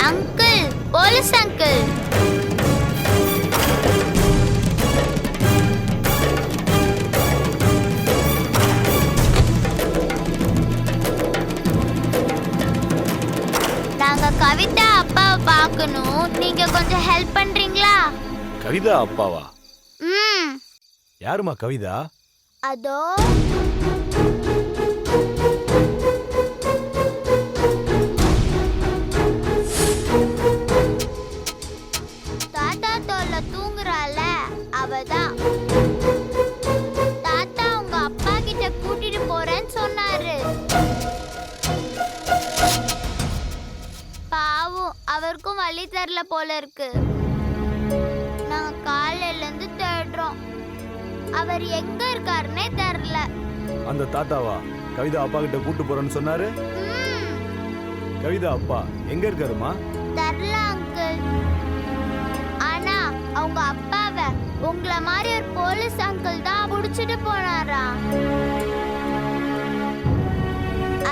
Uncle, police uncle. நாங்க கவிதா அப்பாவை பார்க்கணும். நீங்க கொஞ்சம் ஹெல்ப் பண்றீங்களா? கவிதா அப்பாவா? ம். யாருமா கவிதா? அதோ தாத்தா தோல்ல தூங்குறால அவதான். தாத்தா உங்க அப்பா கிட்ட கூட்டிட்டு போறேன்னு சொன்னாரு. பாவம், அவருக்கும் வழி தரல போல இருக்கு. நாங்க காலையில இருந்து தேடுறோம். அவர் எங்க இருக்காருன்னே தெரியல. அந்த தாத்தாவா கவிதா அப்பா கிட்ட கூட்டு போறேன்னு சொன்னாரு? கவிதா அப்பா எங்க இருக்காருமா? தெரியல அங்கிள். ஆனா அவங்க அப்பாவை உங்கள மாதிரி ஒரு போலீஸ் அங்கிள் தான் புடிச்சிட்டு போனாரா.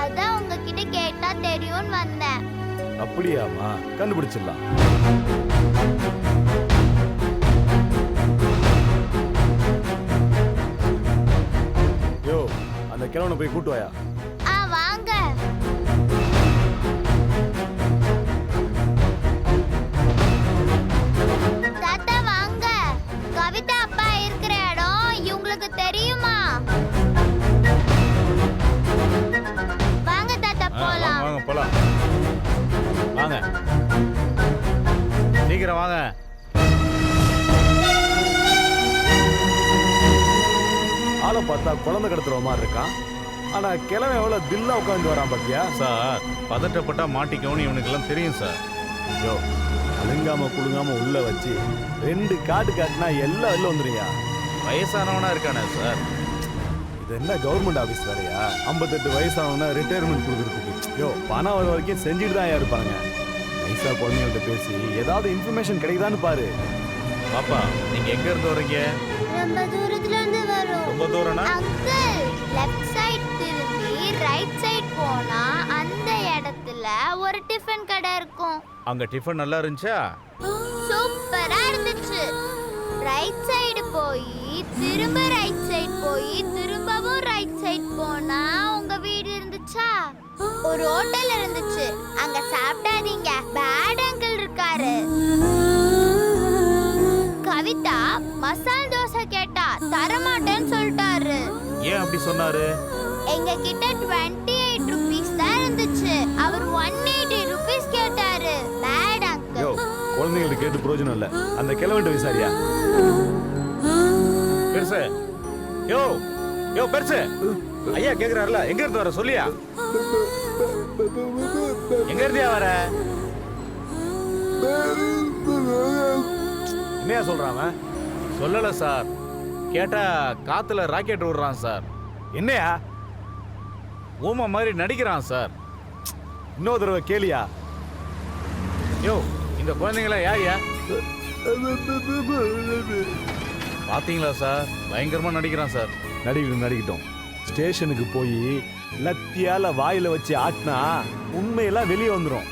அதான் உங்ககிட்ட கேட்டா தெரியும்னு வந்தேன். அப்படியாமா? கண்டுபிடிச்சிடலாம். யோ, அந்த கிழவனை போய் கூட்டு வாயா. வாங்க. தாத்தா வாங்க. கவிதா அப்பா இருக்கிற இடம் இவங்களுக்கு தெரியுமா? வாங்க தாத்தா போலாம். வாங்க போலாம். வாங்க சீக்கிரம் வாங்க. ஆளை பார்த்தா குழந்தை கடத்துற மாதிரி இருக்கான். ஆனா கிழவன் எவ்வளவு தில்லா உட்காந்து வரான் பாத்தியா? சார் பதட்டப்பட்டா மாட்டிக்கோன்னு இவனுக்கெல்லாம் தெரியும் சார். யோ, அழுங்காம குழுங்காம உள்ள வச்சு 2 காட்டு காட்டினா எல்லாம் வெளில வந்துருயா. வயசானவனா இருக்கானே சார். இது என்ன கவர்மெண்ட் ஆபீஸ் வேலையா? 58 வயசானவனா ரிட்டையர்மெண்ட் கொடுக்கறதுக்கு. யோ, பணம் வர வரைக்கும் செஞ்சுட்டு தான் இருப்பாங்க. நைசா குழந்தைங்கள்ட்ட பேசி ஏதாவது இன்ஃபர்மேஷன் கிடைக்குதான்னு பாரு. பாப்பா நீங்க எங்க இருந்து வரீங்க? ரொம்ப தூரத்துல இருந்து வரோம். ரொம்ப தூரம்னா? அங்கிள், லெஃப்ட் சைடு திரும்பி ரைட் சைடு போனா அந்த இடத்துல ஒரு டிஃபன் கடை இருக்கும். அங்க டிஃபன் நல்லா இருந்துச்சா? சூப்பரா இருந்துச்சு. ரைட் சைடு போய் திரும்ப ரைட் சைடு போய் திரும்பவும் ரைட் சைடு போனா உங்க வீடு இருந்துச்சா? ஒரு ஹோட்டல் இருந்துச்சு. அங்க சாப்பிடாதீங்க, பேட் அங்கிள் இருக்காரு. கவிதா மசால் தோசை கேட்டா தரமாட்டேன்னு சொல்லிட்டாரு. ஏன் அப்படி சொன்னாரு? எங்க கிட்ட 28 ரூபீஸ் தான் இருந்துச்சு. அவர் 180 ரூபீஸ் கேட்டாரு. Bad uncle. யோ, குழந்தைங்கள்ட்ட கேட்டு பிரயோஜனம் இல்ல. அந்த கிழவன்ட்ட விசாரியா. பெருசு. யோ யோ பெருசு. ஐயா கேக்குறாருல, எங்க இருந்து வர சொல்லியா? எங்க இருந்தியா வர? என்னையா சொல்றான் அவன்? சொல்லல சார். கேட்டா காத்துல ராக்கெட் விடுறான் சார். என்னையா ஊமை மாதிரி நடிக்கிறான் சார். இன்னொரு தடவை கேளியா. யோ இந்த குழந்தைங்கள யாரியா? பாத்தீங்களா சார், பயங்கரமா நடிக்கிறான் சார். நடிக்கட்டும். ஸ்டேஷனுக்கு போய் லத்தியால வாயில வச்சு ஆட்டினா உண்மையெல்லாம் வெளியே வந்துடும்.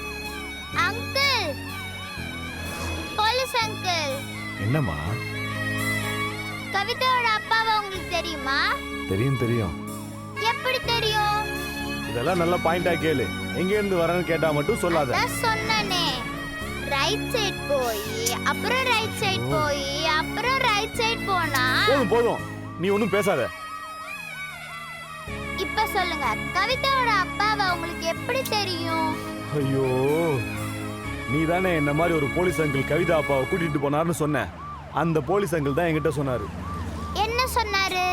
Uncle, police uncle. என்னம்மா? கவிதாவோட அப்பாவை உங்களுக்கு தெரியுமா? தெரியும். எப்படி தெரியும்? இதெல்லாம் நல்ல பாயிண்டா கேளு. எங்க இருந்து வரேன்னு கேட்டா மட்டும் சொல்லாத. நான் சொன்னனே, ரைட் சைடு போய் அப்புறம் ரைட் சைடு போய் அப்புறம் ரைட் சைடு போனா. போதும் நீ ஒன்னும் பேசாத. இப்ப சொல்லுங்க, கவிதாவோட அப்பாவை உங்களுக்கு எப்படி தெரியும்? ஐயோ, நீ தானே என்ன மாதிரி ஒரு போலீஸ் அங்கிள் கவிதா அப்பாவை கூட்டிட்டு போனார்னு சொன்ன. அந்த போலீஸ் அங்கிள் தான் என்கிட்ட சொன்னாரு. என்ன சொன்னாரு?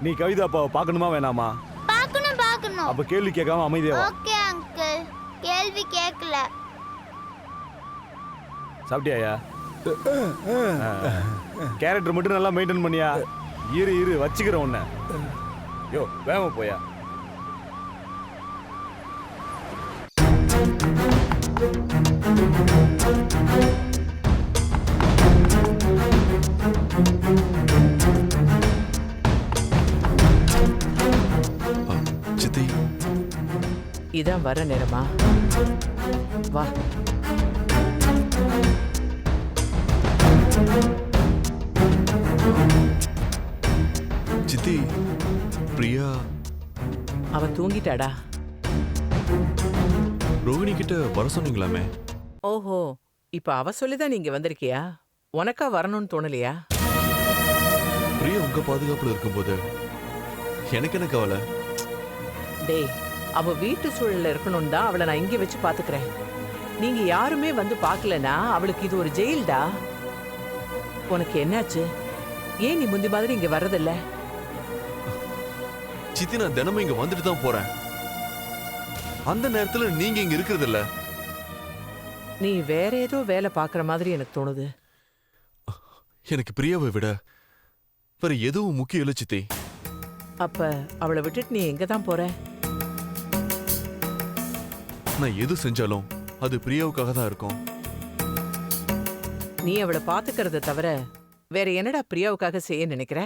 நீ கவிதா அப்பாவை பார்க்கணுமா வேணாமா? பார்க்கணும். அப்ப கேள்வி கேட்காம அமைதியா வா. ஓகே அங்கிள், கேள்வி கேட்கல. சாப்பிட்டியாயா? கேரக்டர் மட்டும் நல்லா மெயின்டைன் பண்ணியா? இரு வச்சுக்கிறேன் உன்னை. யோ வேகமா போயா. சித்தி, இதான் வர நேரமா? வா. சித்தி, பிரியா அவ தூங்கிட்டாடா. ரோகிணி கிட்ட வர சொன்னீங்களாமே? ஓஹோ, இப்ப அவ சொல்லிதான் நீங்க வந்திருக்கியா? உனக்கா வரணும்னு தோணலையா? பிரியா உங்க பாதுகாப்புல இருக்கும்போது எனக்கு என்ன கவலை? டேய், அவ வீட்டு சூழல்ல இருக்கணும் தான் அவளை நான் இங்க வச்சு பாத்துக்கிறேன். நீங்க யாருமே வந்து பாக்கலனா அவளுக்கு இது ஒரு ஜெயில்டா. உனக்கு என்னாச்சு? ஏன் நீ முந்தி மாதிரி இங்க வர்றதில்ல? சித்தி, நான் தினமும் இங்க வந்துட்டு தான் போறேன். அந்த நேரத்துல நீங்க இங்க இருக்கிறது இல்ல. நீ வேற ஏதோ வேலை பாக்குற மாதிரி எனக்கு தோணுது. எனக்கு பிரியாவை விட வேற எதுவும் முக்கியம் இல்ல சித்தி. அப்ப அவளை விட்டுட்டு நீ எங்க தான் போற? நான் எது செஞ்சாலும் அது பிரியாவுக்காக தான் இருக்கும். நீ அவளை பாத்துக்கிறத தவிர வேற என்னடா பிரியாவுக்காக செய்ய நினைக்கிற?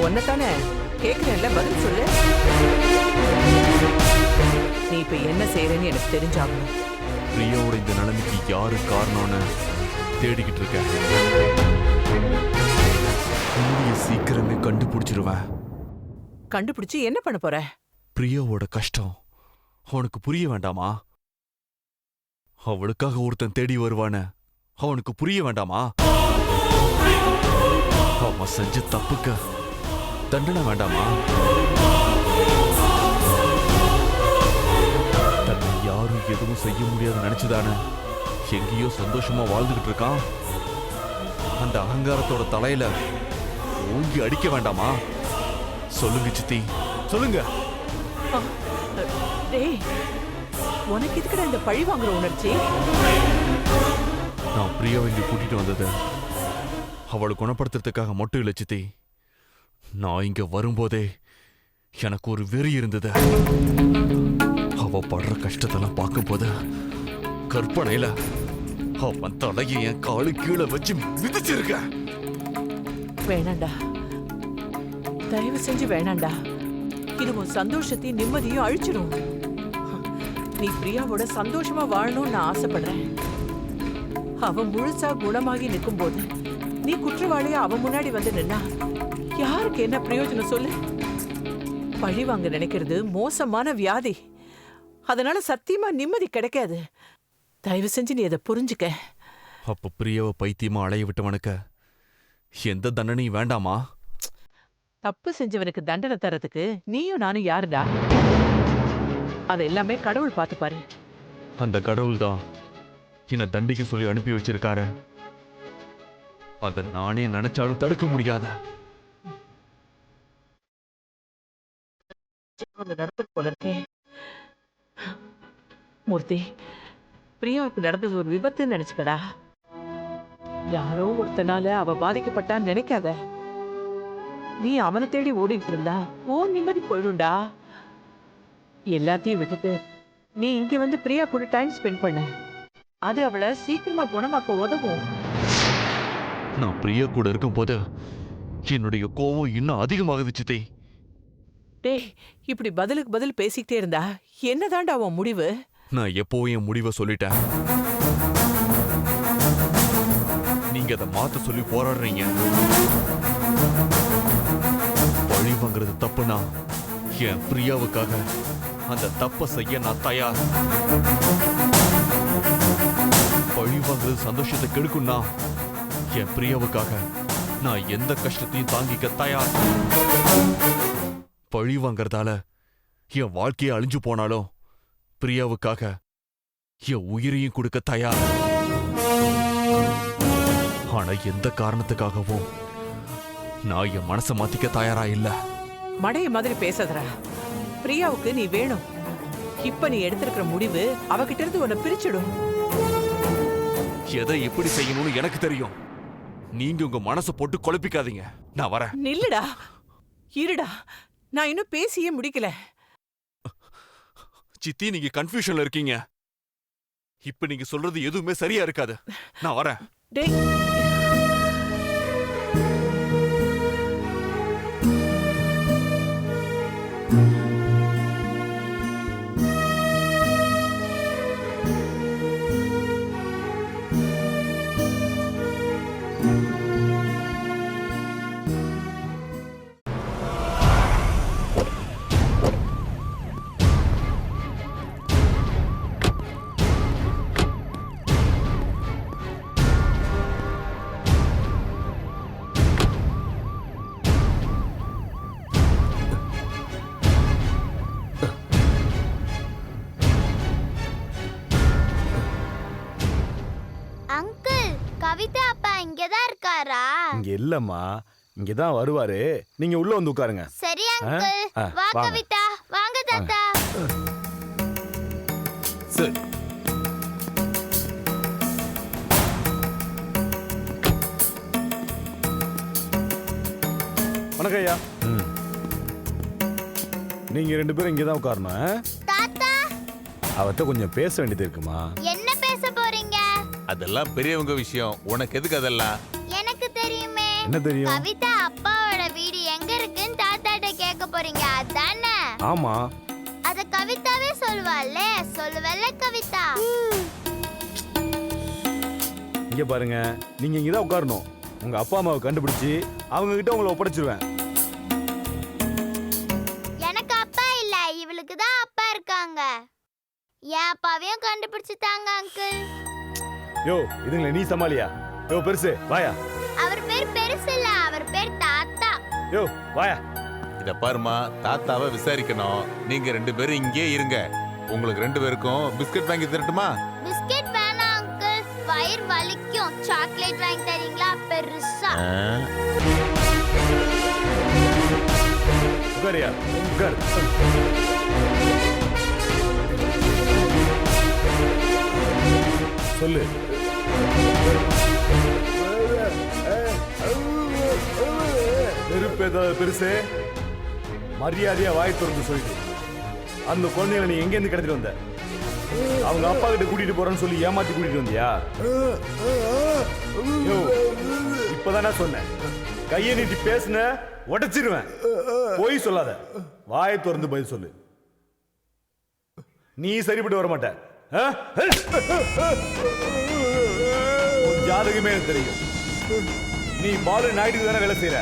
ஒன்னதானே கேக்குறேன்ல, பதில் சொல்லு. நீ இப்ப என்ன செய்யறன்னு எனக்கு தெரிஞ்சாகணும். பிரியாவோட இந்த நிலைமைக்கு யாரு காரணம்னு தேடிக்கிட்டு இருக்கேன். கூடிய சீக்கிரமே கண்டுபிடிச்சிருவேன். கண்டுபிடிச்சு என்ன பண்ண போற? பிரியாவோட கஷ்டம் அவனுக்கு புரிய வேண்டாமா? அவளுக்காக ஒருத்தன் தேடி வருவான அவனுக்கு புரிய வேண்டாமா? அவன் செஞ்ச தப்புக்கு தண்டனை வேண்டாமா? தன்னை யாரும் எதுவும் செய்ய முடியாது நினைச்சுதானே எங்கேயோ சந்தோஷமா வாழ்ந்துகிட்டு இருக்கான். அந்த அகங்காரத்தோட தலையில ஓங்கி அடிக்க வேண்டாமா? சொல்லுங்க சித்தி, சொல்லுங்க. டேய், உனக்கு எதுக்குடா இந்த பழி வாங்குற உணர்ச்சி? நான் பிரியாவை இங்க கூட்டிட்டு வந்தது அவளை குணப்படுத்துறதுக்காக மட்டும் இல்ல சித்தி. நான் இங்க வரும்போதே எனக்கு ஒரு வெறி இருந்தது. அவ படுற கஷ்டத்தெல்லாம் பார்க்கும்போது கற்பனையில அவன் தலையை என் காலு கீழே வச்சு மிதிச்சிருக்க. வேணாண்டா, தயவு செஞ்சு வேணாண்டா. இது உன் சந்தோஷத்தையும் நிம்மதியும் அழிச்சிடும். நீ பிரியாவோட சந்தோஷமா வாழணும்னு நான் ஆசைப்படுறேன். அவ முழுசா குணமாகி நிற்கும் போது நீ குற்றவாளியா அவ முன்னாடி வந்து நின்னா யாருக்கு என்ன பிரயோஜனம் சொல்லு? பழி வாங்க நினைக்கிறது மோசமான வியாதி. அதனால சத்தியமா நிம்மதி கிடைக்காது. தயவு செஞ்சு நீ அதை புரிஞ்சுக்க. அப்ப பிரியாவை பைத்தியமா அலைய விட்டவனுக்கு எந்த தண்டனையும் வேண்டாமா? தப்பு செஞ்சவனுக்கு தண்டனை தரதுக்கு நீயும் நானும் யாருடா? அது எல்லாமே கடவுள் பார்த்துப்பாரு. அந்த கடவுள் தான் என்னை தண்டிக்க சொல்லி அனுப்பி வச்சிருக்காரு. அத நானே நினைச்சாலும் தடுக்க முடியாத. மூர்த்தி, பிரியாவுக்கு நடந்தது ஒரு விபத்துன்னு நினைச்சுக்கடா. யாரோ ஒருத்தனால அவ பாதிக்கப்பட்டான்னு நினைக்காத. நீ அவனை தேடி ஓடிட்டு இருந்தா ஓ நிம்மதி போயிடும்டா. எல்லாத்தையும் விட்டுட்டு நீ இங்க வந்து பிரியா கூட டைம் ஸ்பெண்ட் பண்ண. அது அவளை சீக்கிரமா குணமாக்க உதவும். நான் பிரியா கூட இருக்கும் போது என்னுடைய கோவம் இன்னும் அதிகமாகுது சித்தி. டேய், இப்படி பதிலுக்கு பதில் பேசிக்கிட்டே இருந்தா என்னதான்டா உன் முடிவு? நான் எப்பவும் என் முடிவை சொல்லிட்டேன். நீங்க அதை மாத்த சொல்லி போராடுறீங்க. பழி வாங்குறது தப்புனா என் பிரியாவுக்காக அந்த தப்ப செய்ய நான் தயார். பழி வாங்குறது சந்தோஷத்தை கெடுக்கும்னா என் பிரியாவுக்காக நான் எந்த கஷ்டத்தையும் தாங்கிக்க தயார். பழி வாங்கறதால என் வாழ்க்கையை அழிஞ்சு போனாலும் பிரியாவுக்காக என் உயிரையும் கொடுக்க தயார். ஆனா எந்த காரணத்துக்காகவும் நான் என் மனசை மாத்திக்க தயாரா இல்ல. மடைய மாதிரி பேசாதடா. பிரியாவுக்கு நீ வேணும். இப்ப நீ எடுத்திருக்கிற முடிவு அவகிட்ட இருந்து உன்னை பிரிச்சிடும். எதை எப்படி செய்யணும்னு எனக்கு தெரியும். நீங்க உங்க மனசை போட்டு குழப்பிக்காதீங்க. நான் வரேன். நில்லுடா, இருடா, நான் இன்னும் பேசியே முடிக்கல. சித்தி, நீங்க கன்ஃபியூஷன்ல இருக்கீங்க. இப்ப நீங்க சொல்றது எதுவுமே சரியா இருக்காது. நான் வரேன். டேய், அங்கிள், கவிதா அப்பா இங்கதான் இருக்காரா? இங்க இல்லம்மா, இங்கதான் வருவாரு. நீங்க உள்ள வந்து உட்காருங்க. சரி அங்கிள். வா வாங்க. கவிதா, வாங்க தாத்தா. சரி. வணக்கம் ஐயா. நீங்க 2 பேரும் இங்கதான் உட்காரணும். தாத்தா, அவர்கிட்ட கொஞ்சம் பேச வேண்டியது இருக்குமா? என்ன பேச போறீங்க? அதெல்லாம் பெரியவங்க விஷயம். உனக்கு எதுக்கு அதெல்லாம்? எனக்கு தெரியுமே. என்ன தெரியும்? கவிதா அப்பாவோட வீடு எங்க இருக்குன்னு தாத்தாட்ட கேட்க போறீங்க, அதானே? ஆமா. அத கவிதாவே சொல்லுவாள்ல, சொல்லுவல்ல கவிதா. இங்க பாருங்க, நீங்க இங்கதான் உட்காரணும். உங்க அப்பா அம்மாவை கண்டுபிடிச்சு அவங்க கிட்ட உங்களை ஒப்படைச்சிருவேன். எனக்கு அப்பா இல்ல, இவளுக்கு தான் அப்பா இருக்காங்க. என் அப்பாவையும் கண்டுபிடிச்சு தாங்க அங்கிள். யோ, இதுங்களை நீ சமாளியா? யோ பெருசு, வாயா. அவர் பேர் பெருசு இல்ல, அவர் பேர் தாத்தா. யோ வாயா. இத பாருமா, தாத்தாவை விசாரிக்கணும். நீங்க 2 பேரும் இங்கே இருங்க. உங்களுக்கு 2 பேருக்கும் பிஸ்கட் வாங்கி தரட்டுமா? பிஸ்கட் வேணாம் அங்கிள், வயிறு வலிக்கும். சாக்லேட் வாங்கி தரீங்களா பெருசா? உட்காரியா, உட்கார். சொல்லு. நெருப்பு ஏதாவது பெருசு? மரியாதையா வாய் திறந்து சொல்லிட்டு. அந்த குழந்தைகளை நீ எங்க இருந்து கடத்திட்டு வந்த? அவங்க அப்பா கிட்ட கூட்டிட்டு போறேன்னு சொல்லி ஏமாத்தி கூட்டிட்டு வந்தியா? யோ, இப்பதானே சொன்னேன், கையை நீட்டி பேசுன உடைச்சிருவேன். போய் சொல்லாத, வாயை திறந்து பதில் சொல்லு. நீ சரிப்பட்டு வர மாட்ட. உன் ஜாதகமே எனக்கு தெரியும். நீ பாலு நாயுடு தானே வேலை செய்யற.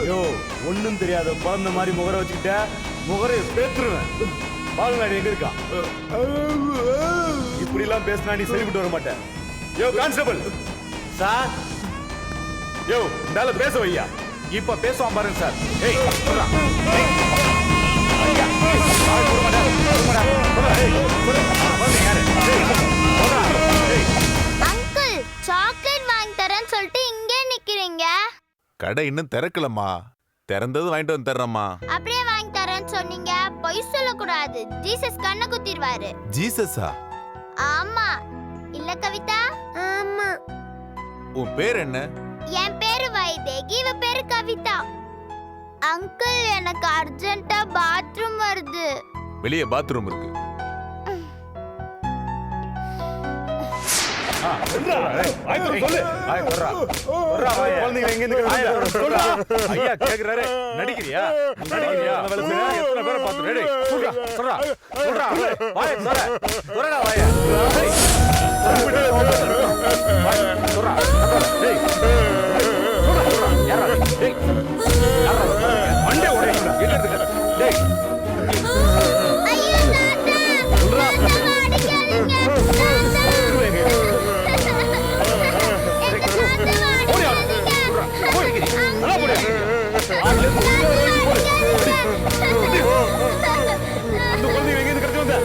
யோ, ஒண்ணும் தெரியாத குழந்தை மாதிரி முகரை வச்சுக்கிட்ட, முகரை பேத்துருவேன். பாலு நாயுடு எங்க இருக்கா? இப்படி எல்லாம் பேசினா நீ சரிப்பட்டு வர மாட்ட. யோ கான்ஸ்டபிள் சார். யோ, இந்தால பேச வையா. இப்ப பேசுவான் பாருங்க சார். ஏய் சொல்றா. ஏய் ஐயா, ஆள் போட மாட்டா. சொல்றா. ஏய் சொல்றா. வந்து யாரு? ஏய் சொல்றா. ஏய் அங்கிள், சாக்லேட் வாங்கி தரேன்னு சொல்லிட்டு இங்கே நிக்கிறீங்க. கடை இன்னும் திறக்கலம்மா. திறந்தது வாங்கிட்டு வந்து தர்றேம்மா. அப்படியே வாங்கி தரேன்னு சொன்னீங்க. பொய் சொல்லக்கூடாது, ஜீசஸ் கண்ணை குத்திடுவாரு. ஜீசஸா? ஆமா இல்ல கவிதா? ஆமா. உன் பேர் என்ன? என் பேரு வைதேகி, இவ பேரு கவிதா. அங்கிள், எனக்கு அர்ஜென்ட்டா பாத்ரூம் வருது. வெளியே பாத்ரூம் இருக்கு. சொல்றா. ஏய் வாய் திறந்து சொல்லு. வாய் சொல்றா. சொல்றா வாய். குழந்தைகளை எங்க இருந்து கடத்திட்டு சொல்றா. ஐயா கேக்குறாரு. நடிக்கிறியா? நடிக்கிறியா? வேலை செய்ய எத்தனை பேரை பார்த்து ரெடி. சொல்றா. சொல்றா. சொல்றா. வாய் சொல்றா. சொல்றா வாய். ஏய் சொல்றா. ஏய் சொல்றா. சொல்றா. யாரா? ஏய் யாரா? மண்டே உடைங்க. எங்க இருக்கு? டேய் ஐயோ தாத்தா, சொல்றா. தாத்தா அடிக்காதீங்க. அந்த குழந்தைகளை எங்க இருந்து கடத்தி வந்த?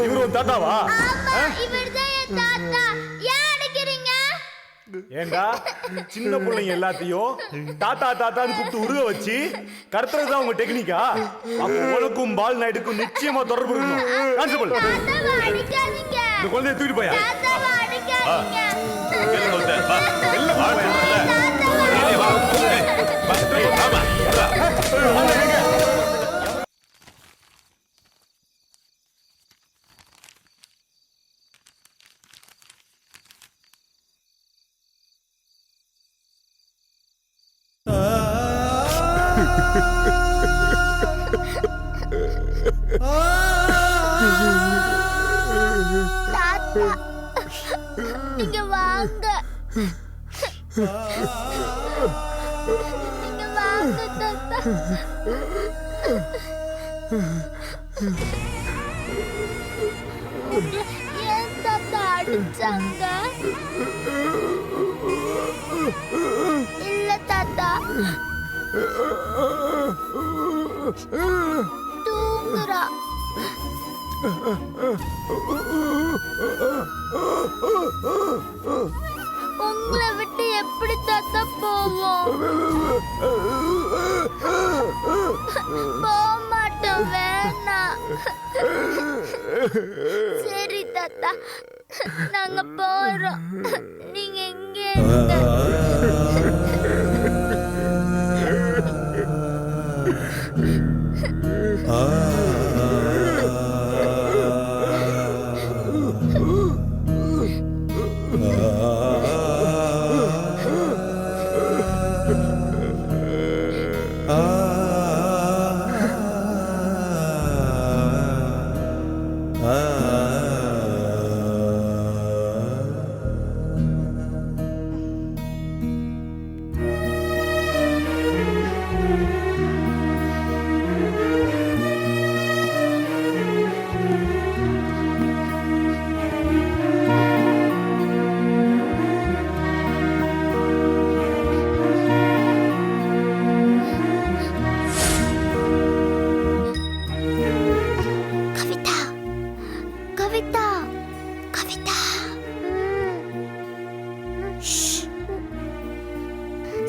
இவரு உன் தாத்தாவா? ஆமா, இவர்தான் என் தாத்தா. ஏன் அடிக்கிறீங்க? ஏண்டா, சின்ன பிள்ளைங்க எல்லாத்தையும் தாத்தா தாத்தான்னு கூப்பிட்டு உருக வச்சு கடத்துறதுதான் உங்க டெக்னிக்கா? அப்ப உனக்கும் பால் நாயுடுக்கும் நிச்சயமா தொடர்பு இருக்கணும். கான்ஸ்டபிள், தாத்தாவை அடிக்காதீங்க. இந்த குழந்தைய தூக்கிட்டு போயா. தாத்தாவை அடிக்காதீங்க. எல்லாம் நீங்க வாங்க. நீங்க வாங்க தாத்தா. உங்களை ஏன் தாத்தா அடிச்சாங்க? இல்ல தாத்தா, தூங்குறா. உங்களை விட்டு எப்படி தாத்தா போவோம்? போக மாட்டோம், வேணாம். சரி தாத்தா, நாங்க போறோம். நீங்க எங்கே இருங்க.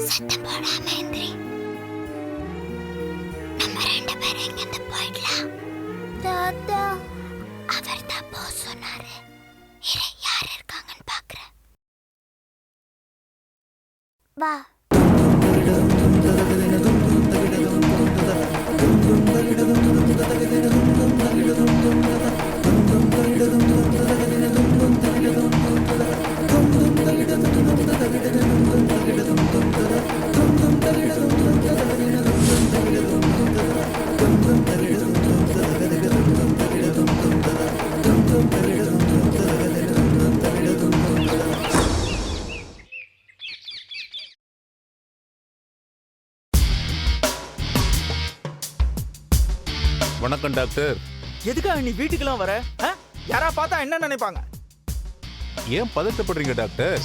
சத்தம் போடாம எந்திரி. நம்ம 2 பேரும் இங்கிருந்து போயிடலாம். தாத்தா, அவர் தான் போ சொன்னாரு. இரு, யார் இருக்காங்கன்னு பாக்குறேன். வா. வணக்கம் டாக்டர். எதுக்காக நீ வீட்டுக்கெல்லாம் வர? யாரா பார்த்தா என்ன நினைப்பாங்க? ஏன் பதட்டப்படுறீங்க டாக்டர்?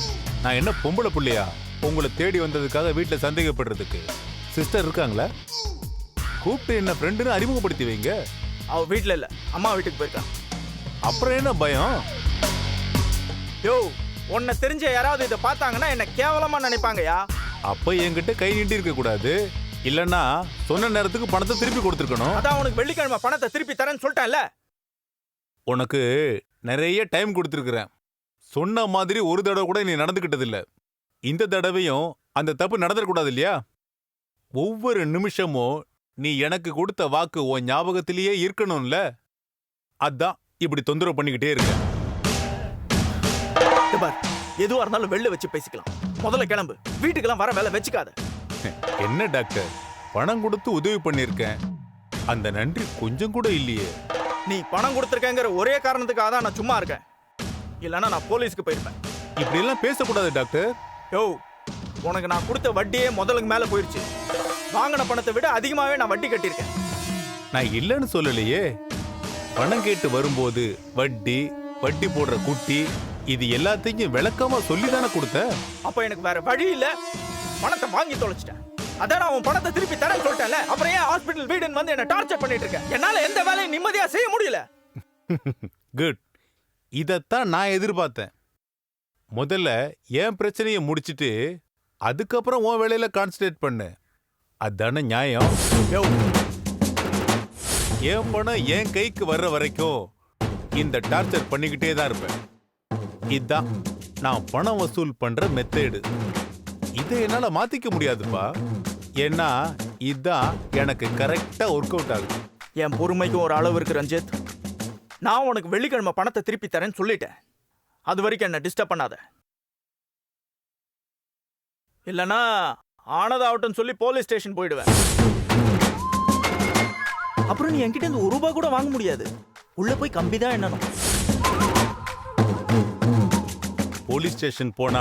நான் என்ன பொம்பளை புள்ளையா உங்களை தேடி வந்ததுக்காக வீட்டுல சந்தேகப்படுறதுக்கு? சிஸ்டர் இருக்காங்களா? கூப்பிட்டு என்ன ஃப்ரெண்டுன்னு அறிமுகப்படுத்தி வைங்க. அவ வீட்டுல இல்ல, அம்மா வீட்டுக்கு போயிருக்கான். அப்புறம் என்ன பயம்? யோ, உன்னை தெரிஞ்ச யாராவது இதை பார்த்தாங்கன்னா என்ன கேவலமா நினைப்பாங்கயா. அப்ப என்கிட்ட கை நீட்டி இருக்க கூடாது, இல்லன்னா சொன்ன நேரத்துக்கு பணத்தை திருப்பி கொடுத்துருக்கணும். அதான் உனக்கு வெள்ளிக்கிழமை பணத்தை திருப்பி தரேன்னு சொல்லிட்டேன்ல. உனக்கு நிறைய டைம் கொடுத்துருக்குறேன். சொன்ன மாதிரி ஒரு தடவை கூட நீ நடந்துக்கிட்டது இல்ல. இந்த தடவையும் அந்த தப்பு நடந்துடக்கூடாது இல்லையா? ஒவ்வொரு நிமிஷமும் நீ எனக்கு கொடுத்த வாக்கு உன் ஞாபகத்திலேயே இருக்கணும்ல. அதான் இப்படி தொந்தரவு பண்ணிக்கிட்டே இருக்க. எதுவா இருந்தாலும் வெளில வச்சு பேசிக்கலாம். முதல்ல கிளம்பு, வீட்டுக்கெல்லாம் வர வேலை வச்சுக்காத. என்ன டாக்டர், பணம் கொடுத்து உதவி பண்ணிருக்கேன், அந்த நன்றி கொஞ்சம் கூட இல்லையே. நீ பணம் கொடுத்துருக்கேங்கிற ஒரே காரணத்துக்காக தான் நான் சும்மா இருக்கேன். இல்லைன்னா நான் போலீஸ்க்கு போயிருப்பேன். இப்படி எல்லாம் பேசக்கூடாது டாக்டர். யோ, உனக்கு நான் கொடுத்த வட்டியே முதலுக்கு மேல போயிருச்சு. வாங்கின பணத்தை விட அதிகமாவே நான் வட்டி கட்டியிருக்கேன். நான் இல்லைன்னு சொல்லலையே. பணம் கேட்டு வரும்போது வட்டி, வட்டி போடுற குட்டி, இது எல்லாத்தையும் விளக்கமா சொல்லிதானே கொடுத்த. அப்ப எனக்கு வேற வழி இல்ல, பணத்தை வாங்கி தொலைச்சிட்டேன். அதான் அவன் பணத்தை திருப்பி தரேன்னு சொல்லிட்டேன்ல. அப்புறம் ஏன் ஹாஸ்பிடல் வீடுன்னு வந்து என்ன டார்ச்சர் பண்ணிட்டு இருக்க? என்னால எந்த வேலையும் நிம்மதியா செய்ய முடியல. குட், இதத்தான் நான் எதிர்பார்த்தேன். முதல்ல என் பிரச்சனையை முடிச்சிட்டு அதுக்கப்புறம் உன் வேலையில கான்சன்ட்ரேட் பண்ணு. அதான நியாயம். என் பணம் என் கைக்கு வர்ற வரைக்கும் இந்த டார்ச்சர் பண்ணிக்கிட்டே தான் இருப்பேன். இதுதான் நான் பணம் வசூல் பண்ற மெத்தேடு. இதை என்னால மாத்திக்க முடியாதுப்பா. ஏன்னா இதுதான் எனக்கு கரெக்டா ஒர்க் அவுட் ஆகுது. என் பொறுமைக்கும் ஒரு அளவு இருக்கு ரஞ்சித். நான் உனக்கு வெள்ளிக்கிழமை பணத்தை திருப்பி தரேன்னு சொல்லிட்டேன். அது வரைக்கும் என்ன டிஸ்டர்ப் பண்ணாத. இல்லனா ஆனதாவட்டும் சொல்லி போலீஸ் ஸ்டேஷன் போயிடுவேன். அப்புறம் நீ என்கிட்ட இருந்து ₹1 கூட வாங்க முடியாது. உள்ள போய் கம்பி தான் எண்ணணும். போலீஸ் ஸ்டேஷன் போனா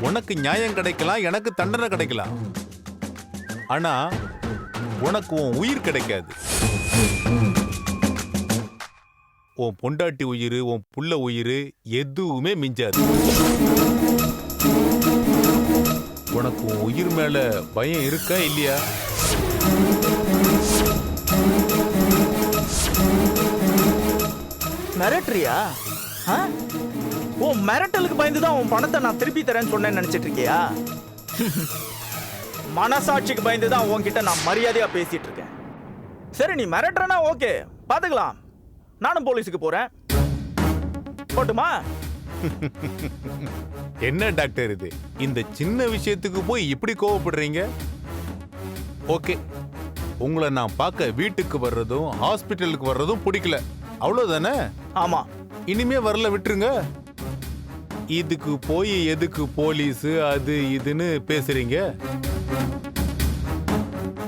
உனக்கு நியாயம் கிடைக்கலாம், எனக்கு தண்டனை கிடைக்கலாம். ஆனா உனக்கு உன் உயிர் கிடைக்காது. உன் பொண்டாட்டி உயிர், உன் புள்ள உயிர் எதுவுமே மிஞ்சாது. உனக்கு உன் உயிர் மேல பயம் இருக்கா இல்லையா? மிரட்டுறியா? உன் மிரட்டலுக்கு பயந்துதான் உன் பணத்தை நான் திருப்பி தரேன்னு சொன்னேன்னு நினைச்சிட்டு இருக்கியா? மனசாட்சிக்கு பயந்துதான் உன்கிட்ட நான் மரியாதையா பேசிட்டு இருக்கேன். சரி, நீ மிரட்டுறனா ஓகே, பாத்துக்கலாம். நானும் போலீஸுக்கு போறேன். போட்டுமா? என்ன டாக்டர் இது? இந்த சின்ன விஷயத்துக்கு போய் இப்படி கோவப்படுறீங்க? ஓகே, உங்களை நான் பார்க்க வீட்டுக்கு வர்றதும் ஹாஸ்பிட்டலுக்கு வர்றதும் பிடிக்கல, அவ்வளவுதானே? ஆமா. இனிமே வரல, விட்டுருங்க. இதுக்கு போய் எதுக்கு போலீஸ் அது இதுன்னு பேசுறீங்க?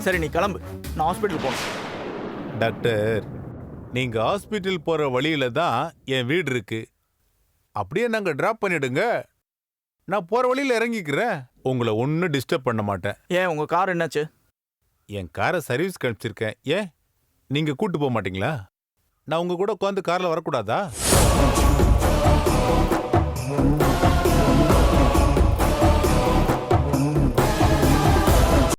சரி, நீ கிளம்பு, நான் ஹாஸ்பிட்டல் போகணும். டாக்டர், நீங்க ஹாஸ்பிட்டல் போற வழியில தான் என் வீடு இருக்கு. அப்படியே நாங்க டிராப் பண்ணிடுங்க, நான் போற வழியில இறங்கிக்கிறேன். உங்களை ஒன்னும் டிஸ்டர்ப் பண்ண மாட்டேன். ஏன், உங்க கார் என்னாச்சு? என் காரை சர்வீஸ் கழிச்சிருக்கேன். ஏன் நீங்க கூட்டு போக மாட்டீங்களா? நான் உங்க கூட உட்காந்து கார்ல வரக்கூடாதா?